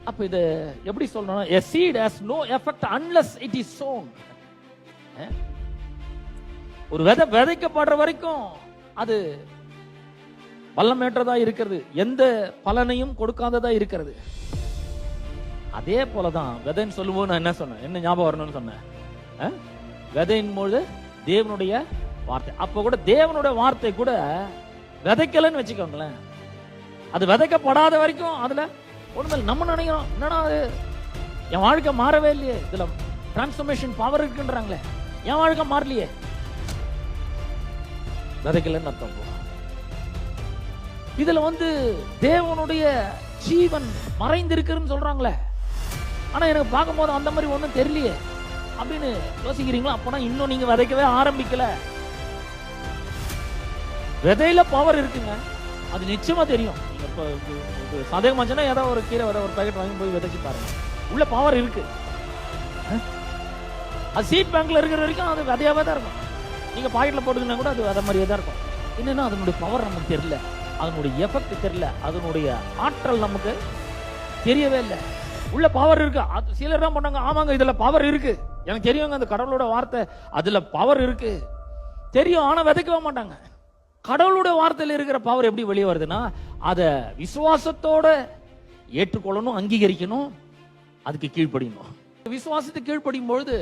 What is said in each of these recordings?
அப்ப இது எப்படி சொல்லணும்? A seed has no effect unless it is sown. ஒரு விதை விதைக்கப்படுற வரைக்கும் அது வல்லமேற்றதா இருக்கிறது, எந்த பலனையும் கொடுக்காததா இருக்கிறது. அதே போலதான் விதைன்னு சொல்லும்போது நான் என்ன சொன்னேன், என்ன ஞாபகம் வரணும்னு சொன்னேன், விதையின் போது தேவனுடைய வார்த்தை. அப்ப கூட தேவனுடைய வார்த்தை கூட விதைக்கலன்னு வச்சுக்கோங்களேன், அது விதைக்கப்படாத வரைக்கும் அதுல ஒண்ணுமே. நம்ம நினைக்கிறோம் என்னன்னா அது என் வாழ்க்கை மாறவே இல்லையே, இதுல டிரான்ஸ்ஃபர்மேஷன் பவர் இருக்குன்றாங்களே, என் வாழ்க்கை மாறலையே, விதைக்கலன்னு அர்த்தம். இதுல தேவனுடைய ஜீவன் மறைந்திருக்குன்னு சொல்றாங்களே, ஆனா எனக்கு பார்க்கும் போது அந்த மாதிரி ஒண்ணும் தெரியலையே அப்படின்னு யோசிக்கிறீங்களா? அப்பனா இன்னும் நீங்க விதைக்கவே ஆரம்பிக்கல. விதையில பவர் இருக்குங்க, அது நிச்சயமா தெரியும். நீங்க இப்ப சந்தேகமாச்சுன்னா ஏதாவது ஒரு கீரை வர ஒரு பாக்கெட் வாங்கி போய் விதைச்சு பாருங்க, உள்ள பவர் இருக்கு. அது சீட் பேங்க்ல இருக்கிற வரைக்கும் அது விதையாவே தான் இருக்கும். நீங்க பாக்கெட்ல போட்டுக்கினா கூட அது விதை மாதிரியே தான் இருக்கும். என்னன்னா அதனுடைய பவர் நமக்கு தெரியல, அதனுடைய எஃபெக்ட் தெரியல, அதனுடைய ஆற்றல் நமக்கு தெரியவே இல்லை. உள்ள பவர் இருக்கு. சிலர் தான் பண்ணாங்க, ஆமாங்க இதுல பவர் இருக்கு, எனக்கு தெரியுங்க அந்த கடவுளோட வார்த்தை அதுல பவர் இருக்கு தெரியும், ஆனா விதைக்கவே மாட்டாங்க. கடவுளுடைய வார்த்தையில இருக்கிற பவர் எப்படி வெளியே வருதுன்னா, அத விசுவாசத்தோட ஏற்றுக்கொள்ளணும், அங்கீகரிக்கணும், அதுக்கு கீழ்ப்படியணும். விசுவாசத்துக்கு கீழ்ப்படியும் பொழுது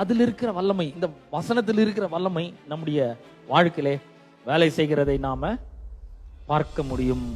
அதில் இருக்கிற வல்லமை, இந்த வசனத்தில் இருக்கிற வல்லமை நம்முடைய வாழ்க்கையிலே வேலை செய்கிறதை நாம பார்க்க முடியும்.